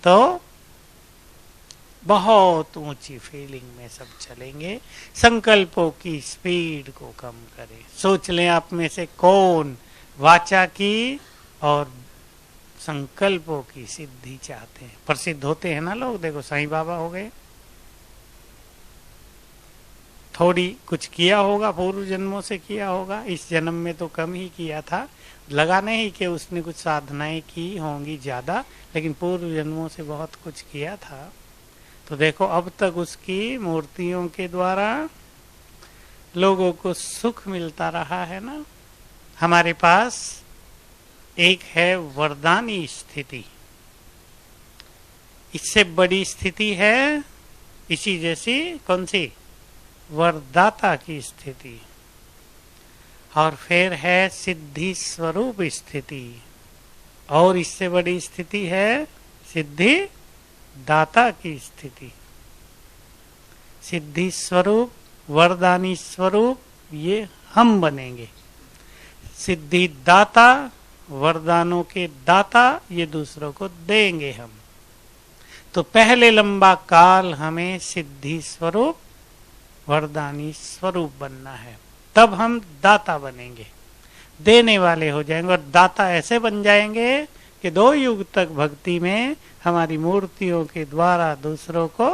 तो बहुत ऊंची फीलिंग में सब चलेंगे। संकल्पों की स्पीड को कम करें। सोच लें आप में से कौन वाचा की और संकल्पों की सिद्धि चाहते हैं। प्रसिद्ध होते हैं ना लोग, देखो साईं बाबा हो गए, थोड़ी कुछ किया होगा, पूर्व जन्मों से किया होगा, इस जन्म में तो कम ही किया था, लगा नहीं कि उसने कुछ साधनाएं की होंगी ज्यादा, लेकिन पूर्व जन्मों से बहुत कुछ किया था। तो देखो अब तक उसकी मूर्तियों के द्वारा लोगों को सुख मिलता रहा है ना। हमारे पास एक है वरदानी स्थिति, इससे बड़ी स्थिति है इसी जैसी कौन सी, वरदाता की स्थिति, और फिर है सिद्धि स्वरूप स्थिति, और इससे बड़ी स्थिति है सिद्धि दाता की स्थिति। सिद्धि स्वरूप, वरदानी स्वरूप, ये हम बनेंगे। सिद्धि दाता, वरदानों के दाता, ये दूसरों को देंगे हम। तो पहले लंबा काल हमें सिद्धि स्वरूप, वरदानी स्वरूप बनना है, तब हम दाता बनेंगे, देने वाले हो जाएंगे। और दाता ऐसे बन जाएंगे कि 2 युग तक भक्ति में हमारी मूर्तियों के द्वारा दूसरों को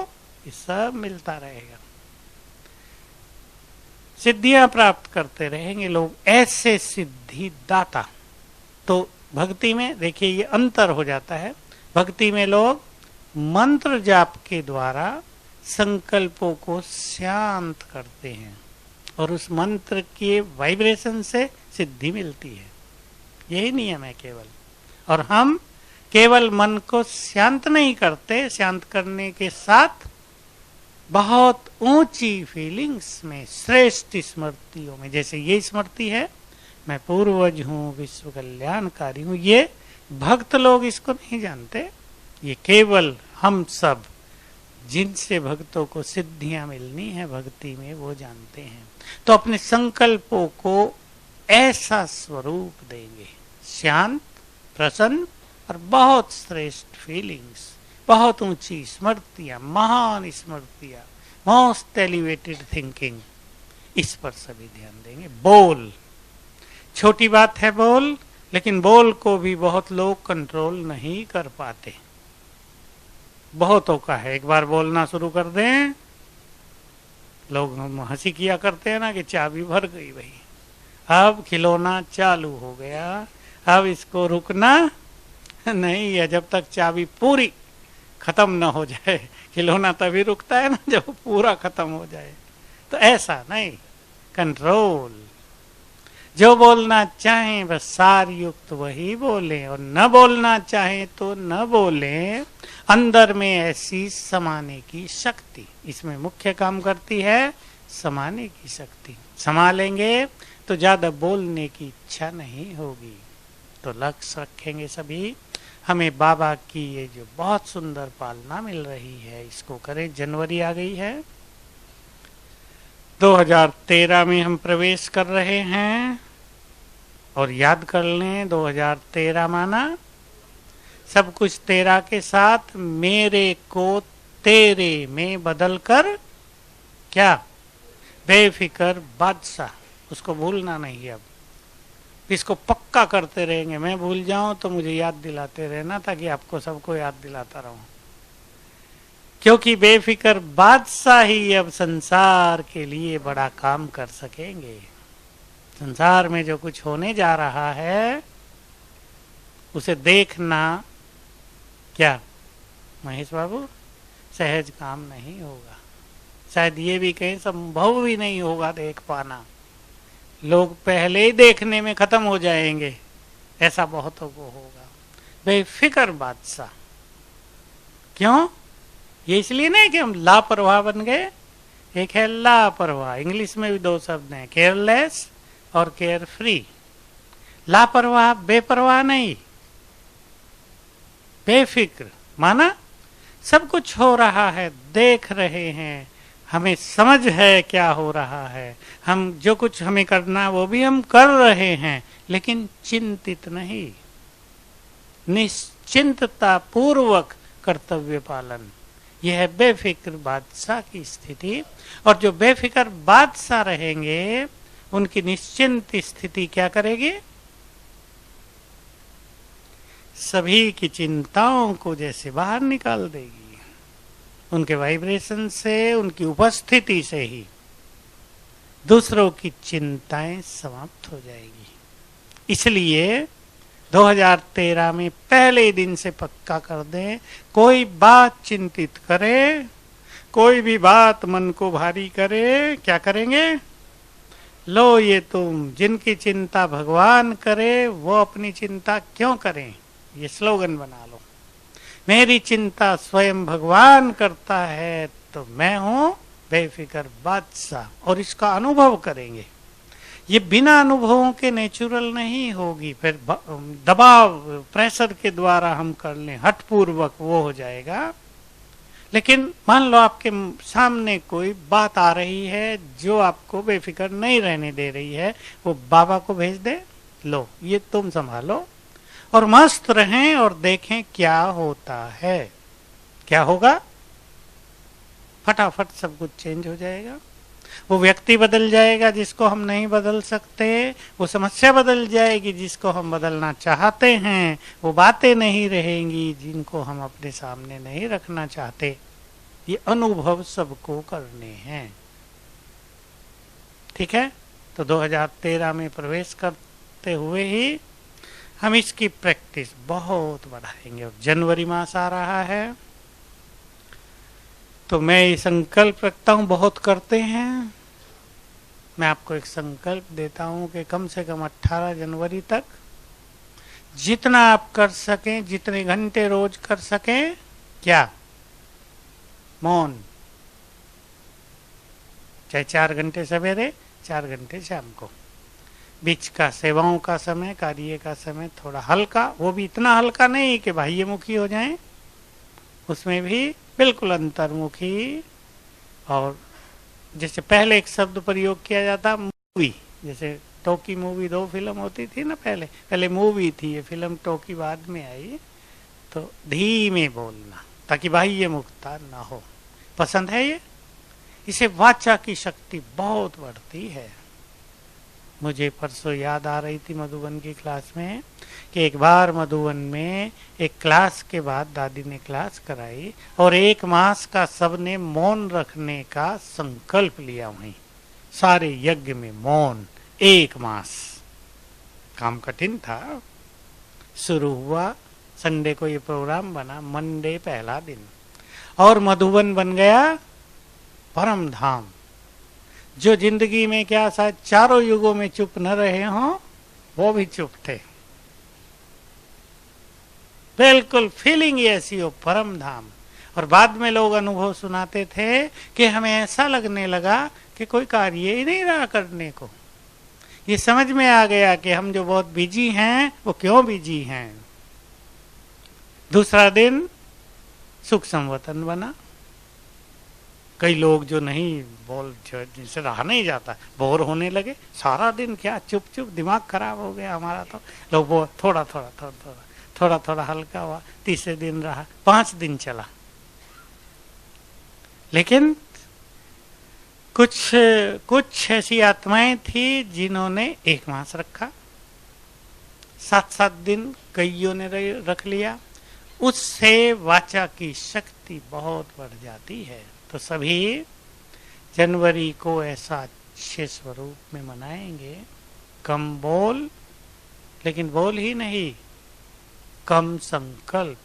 ये सब मिलता रहेगा, सिद्धियां प्राप्त करते रहेंगे लोग, ऐसे सिद्धि दाता। तो भक्ति में देखिए ये अंतर हो जाता है। भक्ति में लोग मंत्र जाप के द्वारा संकल्पों को शांत करते हैं और उस मंत्र के वाइब्रेशन से सिद्धि मिलती है, यही नियम है केवल। और हम केवल मन को शांत नहीं करते, शांत करने के साथ बहुत ऊंची फीलिंग्स में, श्रेष्ठ स्मृतियों में, जैसे ये स्मृति है, मैं पूर्वज हूँ, विश्व कल्याणकारी हूँ, ये भक्त लोग इसको नहीं जानते, ये केवल हम सब जिनसे भक्तों को सिद्धियां मिलनी है भक्ति में वो जानते हैं। तो अपने संकल्पों को ऐसा स्वरूप देंगे, शांत, प्रसन्न और बहुत श्रेष्ठ फीलिंग्स, बहुत ऊंची स्मृतियां, महान स्मृतियां, मोस्ट एलिवेटेड थिंकिंग, इस पर सभी ध्यान देंगे। बोल, छोटी बात है बोल, लेकिन बोल को भी बहुत लोग कंट्रोल नहीं कर पाते। बहुतों का है, एक बार बोलना शुरू कर दें, लोग हंसी किया करते हैं ना कि चाबी भर गई भाई, अब खिलौना चालू हो गया, अब इसको रुकना नहीं है जब तक चाबी पूरी खत्म ना हो जाए। खिलौना तभी रुकता है ना जब पूरा खत्म हो जाए। तो ऐसा नहीं, कंट्रोल, जो बोलना चाहें बस सार युक्त वही बोलें, और न बोलना चाहें तो न बोलें। अंदर में ऐसी समाने की शक्ति, इसमें मुख्य काम करती है समाने की शक्ति। समा लेंगे तो ज्यादा बोलने की इच्छा नहीं होगी। तो लक्ष्य रखेंगे सभी, हमें बाबा की ये जो बहुत सुंदर पालना मिल रही है इसको करें। जनवरी आ गई है, 2013 में हम प्रवेश कर रहे हैं, और याद कर लें 2013 माना सब कुछ तेरा के साथ मेरे को तेरे में बदलकर क्या, बेफिक्र बादशाह, उसको भूलना नहीं। अब इसको पक्का करते रहेंगे, मैं भूल जाऊं तो मुझे याद दिलाते रहना ताकि आपको सबको याद दिलाता रहूं, क्योंकि बेफिक्र बादशाह ही अब संसार के लिए बड़ा काम कर सकेंगे। संसार में जो कुछ होने जा रहा है उसे देखना क्या महेश बाबू सहज काम नहीं होगा, शायद ये भी कहीं संभव भी नहीं होगा देख पाना। लोग पहले ही देखने में खत्म हो जाएंगे, ऐसा बहुतों को होगा। बेफिक्र बादशाह, क्यों? ये इसलिए नहीं कि हम लापरवाह बन गए। एक है लापरवाह, इंग्लिश में भी 2 शब्द हैं, केयरलेस और केयर फ्री। लापरवाह बेपरवाह नहीं, बेफिक्र माना सब कुछ हो रहा है, देख रहे हैं, हमें समझ है क्या हो रहा है, हम जो कुछ हमें करना है वो भी हम कर रहे हैं, लेकिन चिंतित नहीं, निश्चिंतता पूर्वक कर्तव्य पालन। यह है बेफिक्र बादशाह की स्थिति। और जो बेफिक्र बादशाह रहेंगे उनकी निश्चिंत स्थिति क्या करेगी? सभी की चिंताओं को जैसे बाहर निकाल देगी। उनके वाइब्रेशन से, उनकी उपस्थिति से ही दूसरों की चिंताएं समाप्त हो जाएगी। इसलिए 2013 में पहले दिन से पक्का कर दें, कोई बात चिंतित करे, कोई भी बात मन को भारी करे, क्या करेंगे? लो ये तुम, जिनकी चिंता भगवान करे वो अपनी चिंता क्यों करें? ये स्लोगन बना लो। मेरी चिंता स्वयं भगवान करता है तो मैं हूं बेफिक्र बादशाह, और इसका अनुभव करेंगे। ये बिना अनुभवों के नेचुरल नहीं होगी। फिर दबाव, प्रेशर के द्वारा हम कर लें हठपूर्वक, वो हो जाएगा। लेकिन मान लो आपके सामने कोई बात आ रही है जो आपको बेफिक्र नहीं रहने दे रही है, वो बाबा को भेज दे, लो ये तुम संभालो, और मस्त रहें और देखें क्या होता है। क्या होगा? फटाफट सब कुछ चेंज हो जाएगा। वो व्यक्ति बदल जाएगा जिसको हम नहीं बदल सकते, वो समस्या बदल जाएगी जिसको हम बदलना चाहते हैं, वो बातें नहीं रहेंगी जिनको हम अपने सामने नहीं रखना चाहते। ये अनुभव सबको करने हैं। ठीक है? तो 2013 में प्रवेश करते हुए ही हम इसकी प्रैक्टिस बहुत बढ़ाएंगे। और जनवरी मास आ रहा है तो मैं ये संकल्प रखता हूं, बहुत करते हैं, मैं आपको एक संकल्प देता हूं कि कम से कम 18 जनवरी तक जितना आप कर सकें, जितने घंटे रोज कर सकें, क्या? मौन। चाहे 4 घंटे सवेरे, 4 घंटे शाम को। बीच का सेवाओं का समय, कार्य का समय थोड़ा हल्का, वो भी इतना हल्का नहीं कि बाह्यमुखी हो जाएं, उसमें भी बिल्कुल अंतर्मुखी। और जैसे पहले एक शब्द प्रयोग किया जाता, मूवी, जैसे टोकी मूवी 2 फिल्म होती थी ना, पहले मूवी थी, ये फिल्म टोकी बाद में आई। तो धीमे बोलना ताकि बाह्य मुक्ता ना हो। पसंद है ये? इसे वाचा की शक्ति बहुत बढ़ती है। मुझे परसों याद आ रही थी मधुबन की क्लास में कि एक बार मधुबन में एक क्लास के बाद दादी ने क्लास कराई और 1 मास का सबने मौन रखने का संकल्प लिया। वहीं सारे यज्ञ में मौन 1 मास। काम कठिन था। शुरू हुआ, संडे को ये प्रोग्राम बना, मंडे पहला दिन, और मधुबन बन गया परम धाम। जो जिंदगी में क्या शायद चारों युगों में चुप न रहे हों, वो भी चुप थे। बिल्कुल फीलिंग ऐसी हो, परम धाम। और बाद में लोग अनुभव सुनाते थे कि हमें ऐसा लगने लगा कि कोई कार्य ही नहीं रहा करने को। ये समझ में आ गया कि हम जो बहुत बिजी हैं वो क्यों बिजी हैं। दूसरा दिन सुख संवतन बना। कई लोग जो नहीं जिनसे रहा नहीं जाता, बोर होने लगे। सारा दिन क्या चुप चुप, दिमाग खराब हो गया हमारा। तो लोग वो थोड़ा हल्का हुआ। तीसरे दिन रहा, 5 दिन चला। लेकिन कुछ ऐसी आत्माएं थी जिन्होंने 1 मास रखा, 7-7 दिन कईयों ने रख लिया। उससे वाचा की शक्ति बहुत बढ़ जाती है। तो सभी जनवरी को ऐसा अच्छे स्वरूप में मनाएंगे। कम बोल, लेकिन बोल ही नहीं, कम संकल्प।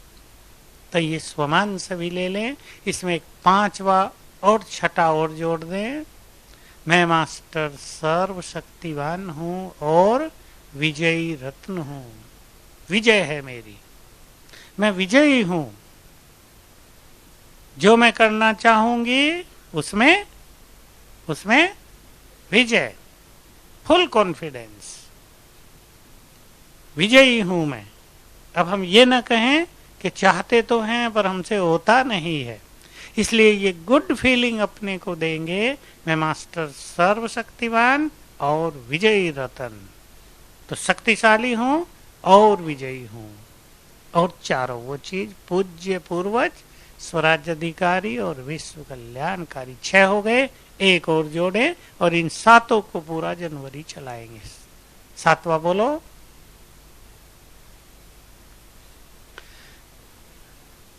तो ये स्वमान सभी ले लें। इसमें एक 5वां और 6ठा और जोड़ दें। मैं मास्टर सर्वशक्तिवान हूं और विजयी रत्न हूं। विजय है मेरी, मैं विजयी हूं। जो मैं करना चाहूंगी उसमें विजय, फुल कॉन्फिडेंस। विजयी हूं मैं। अब हम ये ना कहें कि चाहते तो हैं पर हमसे होता नहीं है, इसलिए ये गुड फीलिंग अपने को देंगे। मैं मास्टर सर्वशक्तिवान और विजयी रतन। तो शक्तिशाली हूं और विजयी हूं। और चारों वो चीज पूज्य, पूर्वज, स्वराज्य अधिकारी और विश्व कल्याणकारी। 6 हो गए, एक और जोड़े और इन 7 को पूरा जनवरी चलाएंगे। 7वां बोलो।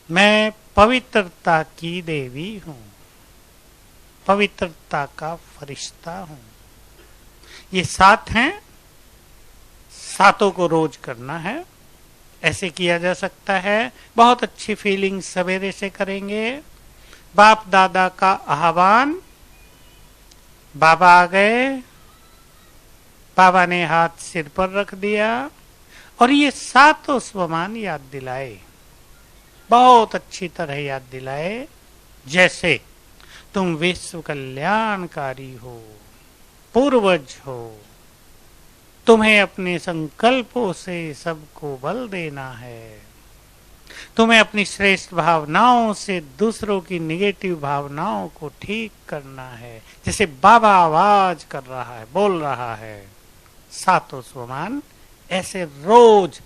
मैं पवित्रता की देवी हूं, पवित्रता का फरिश्ता हूं। ये 7 हैं, 7 को रोज करना है। ऐसे किया जा सकता है। बहुत अच्छी फीलिंग सवेरे से करेंगे। बाप दादा का आह्वान, बाबा आ गए, बाबा ने हाथ सिर पर रख दिया और ये 7 स्वमान याद दिलाए, बहुत अच्छी तरह याद दिलाए। जैसे तुम विश्व कल्याणकारी हो, पूर्वज हो, तुम्हें अपने संकल्पों से सबको बल देना है, तुम्हें अपनी श्रेष्ठ भावनाओं से दूसरों की निगेटिव भावनाओं को ठीक करना है। जैसे बाबा आवाज कर रहा है, बोल रहा है। 7 स्वमान ऐसे रोज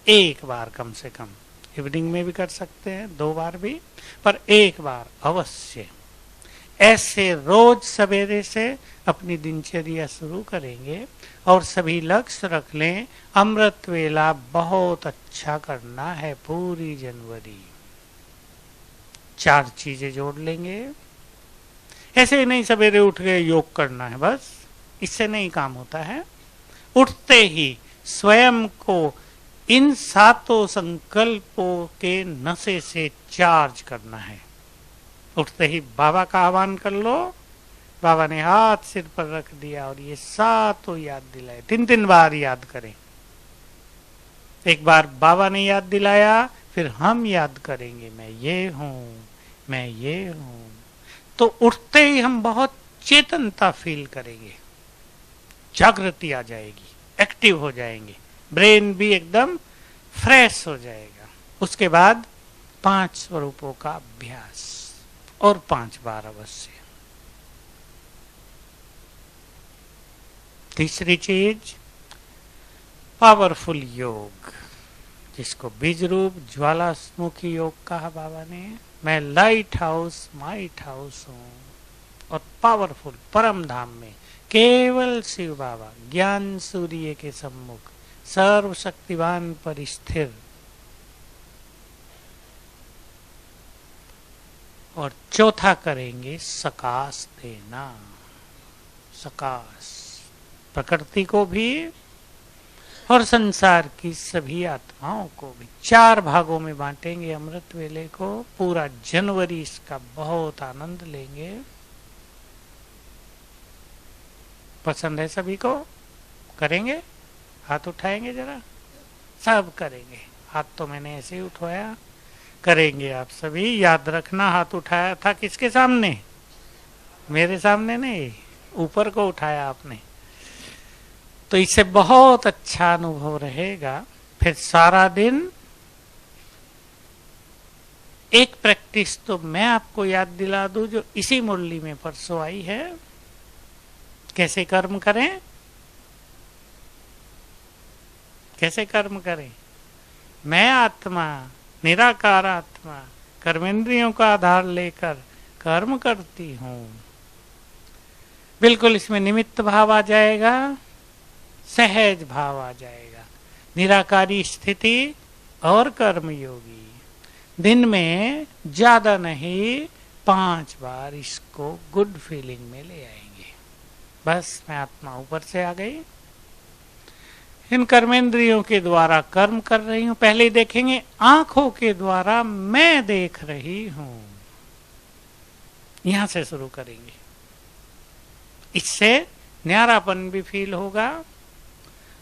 एक बार कम से कम, इवनिंग में भी कर सकते हैं, 2 बार भी, पर एक बार अवश्य ऐसे रोज सवेरे से अपनी दिनचर्या शुरू करेंगे। और सभी लक्ष्य रख लें, अमृत वेला बहुत अच्छा करना है पूरी जनवरी। 4 चीजें जोड़ लेंगे। ऐसे ही नहीं सवेरे उठ गए योग करना है बस, इससे नहीं काम होता है। उठते ही स्वयं को इन 7 संकल्पों के नशे से चार्ज करना है। उठते ही बाबा का आह्वान कर लो, बाबा ने हाथ सिर पर रख दिया और ये 7 याद दिलाए। 3-3 बार याद करें। एक बार बाबा ने याद दिलाया, फिर हम याद करेंगे, मैं ये हूं, मैं ये हूं। तो उठते ही हम बहुत चेतनता फील करेंगे, जागृति आ जाएगी, एक्टिव हो जाएंगे, ब्रेन भी एकदम फ्रेश हो जाएगा। उसके बाद 5 स्वरूपों का अभ्यास और 5 बार अवश्य। तीसरी चीज पावरफुल योग, जिसको बीज रूप ज्वालामुखी योग कहा बाबा ने। मैं लाइट हाउस, माइट हाउस हूं और पावरफुल परम धाम में केवल शिव बाबा ज्ञान सूर्य के सम्मुख सर्वशक्तिवान पर स्थिर। और चौथा करेंगे सकाश देना, सकाश प्रकृति को भी और संसार की सभी आत्माओं को भी। 4 भागों में बांटेंगे अमृत वेले को। पूरा जनवरी इसका बहुत आनंद लेंगे। पसंद है सभी को? करेंगे? हाथ उठाएंगे जरा, सब करेंगे। हाथ तो मैंने ऐसे ही उठाया, करेंगे आप सभी। याद रखना हाथ उठाया था किसके सामने? मेरे सामने नहीं, ऊपर को उठाया आपने। तो इससे बहुत अच्छा अनुभव रहेगा। फिर सारा दिन एक प्रैक्टिस तो मैं आपको याद दिला दूं जो इसी मुरली में परसों आई है। कैसे कर्म करें, कैसे कर्म करें। मैं आत्मा, निराकार आत्मा, कर्मेंद्रियों का आधार लेकर कर्म करती हूं। बिल्कुल इसमें निमित्त भाव आ जाएगा, सहज भाव आ जाएगा। निराकारी स्थिति और कर्मयोगी। दिन में ज्यादा नहीं, 5 बार इसको गुड फीलिंग में ले आएंगे। बस मैं आत्मा ऊपर से आ गई, इन कर्मेंद्रियों के द्वारा कर्म कर रही हूं। पहले देखेंगे आंखों के द्वारा मैं देख रही हूं, यहां से शुरू करेंगे। इससे न्यारापन भी फील होगा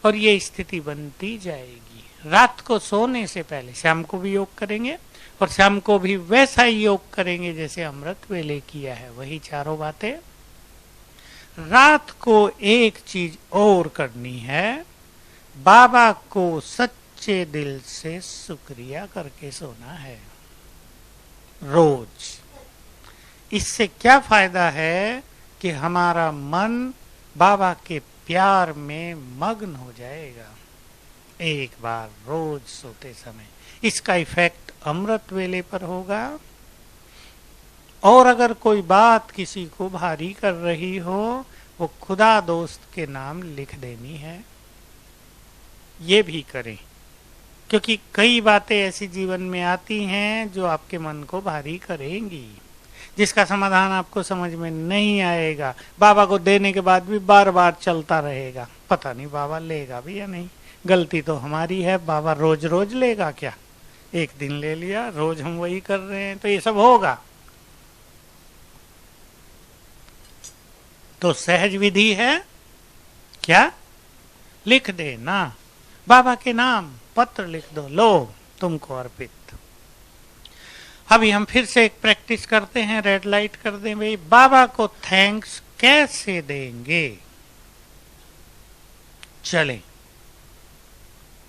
और ये स्थिति बनती जाएगी। रात को सोने से पहले शाम को भी योग करेंगे और शाम को भी वैसा ही योग करेंगे जैसे अमृत वेले किया है, वही 4 बातें। रात को एक चीज और करनी है, बाबा को सच्चे दिल से शुक्रिया करके सोना है रोज। इससे क्या फायदा है कि हमारा मन बाबा के प्यार में मग्न हो जाएगा। एक बार रोज सोते समय इसका इफेक्ट अमृत वेले पर होगा। और अगर कोई बात किसी को भारी कर रही हो, वो खुदा दोस्त के नाम लिख देनी है। ये भी करें, क्योंकि कई बातें ऐसी जीवन में आती हैं जो आपके मन को भारी करेंगी, जिसका समाधान आपको समझ में नहीं आएगा। बाबा को देने के बाद भी बार बार चलता रहेगा, पता नहीं बाबा लेगा भी या नहीं। गलती तो हमारी है, बाबा रोज रोज लेगा क्या? एक दिन ले लिया, रोज हम वही कर रहे हैं, तो ये सब होगा। तो सहज विधि है क्या? लिख देना, बाबा के नाम पत्र लिख दो, लो तुमको अर्पित। अभी हम फिर से एक प्रैक्टिस करते हैं, रेड लाइट कर दें भाई। बाबा को थैंक्स कैसे देंगे? चलें।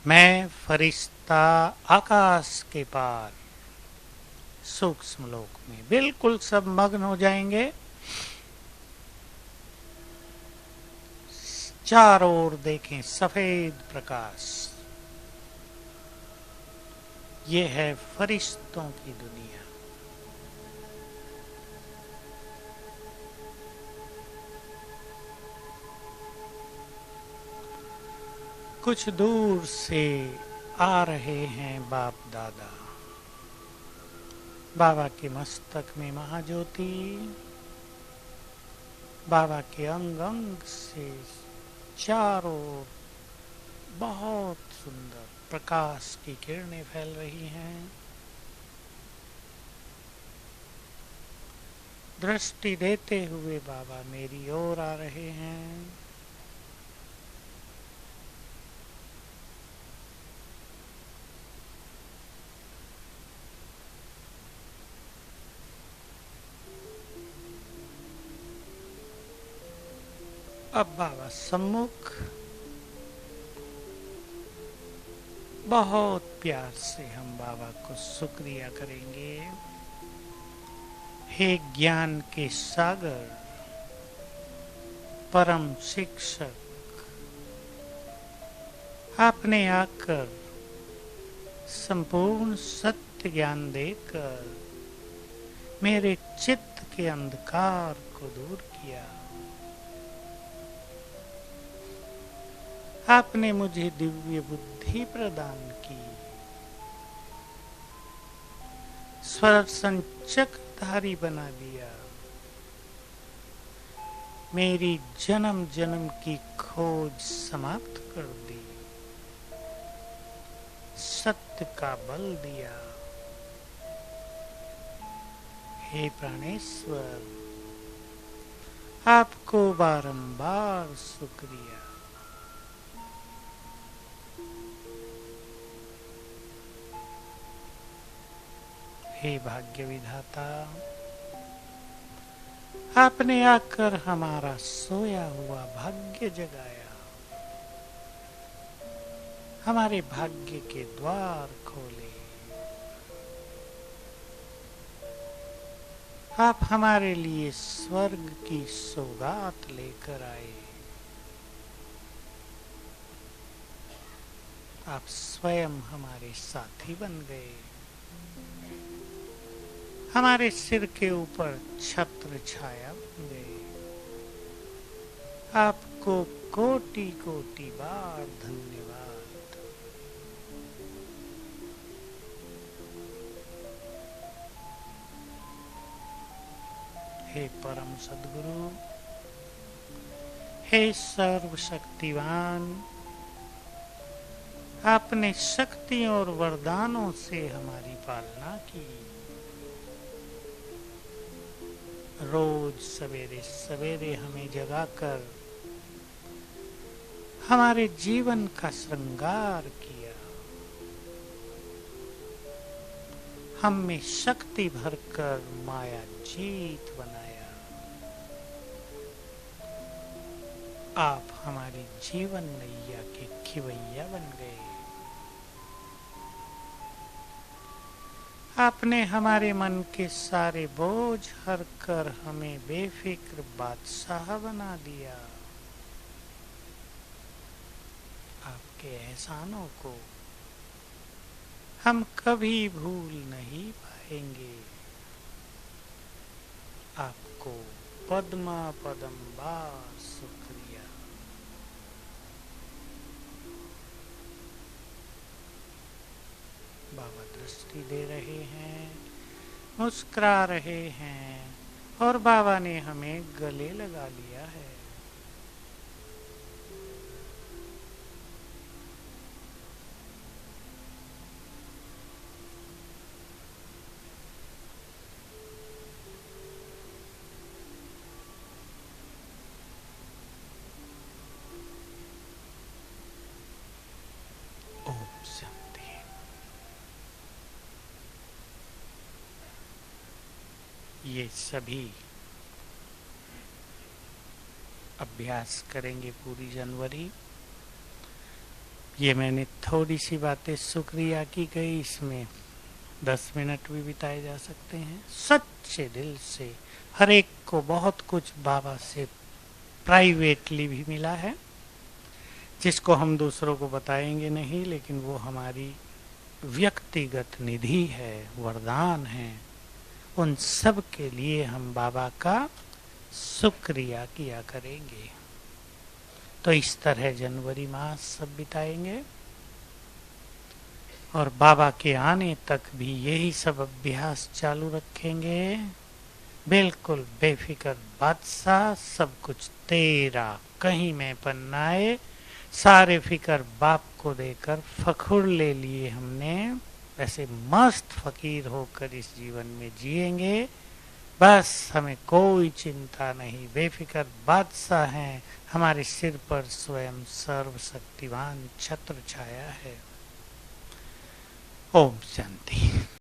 मैं फरिश्ता आकाश के पार सूक्ष्म लोक में, बिल्कुल सब मग्न हो जाएंगे। चारों ओर देखें सफेद प्रकाश, ये है फरिश्तों की दुनिया। कुछ दूर से आ रहे हैं बाप दादा। बाबा के मस्तक में महाज्योति, बाबा के अंग अंग से चारों ओर बहुत सुंदर प्रकाश की किरणें फैल रही हैं। दृष्टि देते हुए बाबा मेरी ओर आ रहे हैं। अब बाबा सम्मुख बहुत प्यार से हम बाबा को शुक्रिया करेंगे। हे ज्ञान के सागर, परम शिक्षक, आपने आकर संपूर्ण सत्य ज्ञान देकर मेरे चित्त के अंधकार को दूर किया। आपने मुझे दिव्य बुद्धि प्रदान की, स्वर संचक्रधारी बना दिया, मेरी जन्म जन्म की खोज समाप्त कर दी, सत्य का बल दिया। हे प्राणेश्वर, आपको बारंबार शुक्रिया। हे भाग्य विधाता, आपने आकर हमारा सोया हुआ भाग्य जगाया, हमारे भाग्य के द्वार खोले। आप हमारे लिए स्वर्ग की सौगात लेकर आए। आप स्वयं हमारे साथी बन गए, हमारे सिर के ऊपर छत्र छाया बन गए। आपको कोटि कोटि बार धन्यवाद। हे परम सद्गुरु, हे सर्वशक्तिवान, आपने शक्तियों और वरदानों से हमारी पालना की। रोज सवेरे सवेरे हमें जगाकर हमारे जीवन का श्रृंगार किया, हम में शक्ति भरकर माया जीत बनाया। आप हमारी जीवन नैया के खिवैया बन गए। आपने हमारे मन के सारे बोझ हर कर हमें बेफिक्र बादशाह बना दिया। आपके एहसानों को हम कभी भूल नहीं पाएंगे आपको। पद्मा पदम्बार शुक्रिया। बाबा दृष्टि दे रहे हैं, मुस्कुरा रहे हैं, और बाबा ने हमें गले लगा लिया है। ओम शांति। ये सभी अभ्यास करेंगे पूरी जनवरी। ये मैंने थोड़ी सी बातें शुक्रिया की गई, इसमें 10 मिनट भी बिताए जा सकते हैं। सच्चे दिल से हर एक को बहुत कुछ बाबा से प्राइवेटली भी मिला है, जिसको हम दूसरों को बताएंगे नहीं, लेकिन वो हमारी व्यक्तिगत निधि है, वरदान है। उन सब के लिए हम बाबा का शुक्रिया किया करेंगे। तो इस तरह जनवरी मास सब बिताएंगे, और बाबा के आने तक भी यही सब अभ्यास चालू रखेंगे। बिल्कुल बेफिक्र बादशाह, सब कुछ तेरा, कहीं में पन्नाए, सारे फिक्र बाप को देकर फखुर ले लिए हमने। ऐसे मस्त फकीर होकर इस जीवन में जिएंगे। बस हमें कोई चिंता नहीं, बेफिक्र बादशाह हैं। हमारे सिर पर स्वयं सर्वशक्तिवान छत्र छाया है। ओम शांति।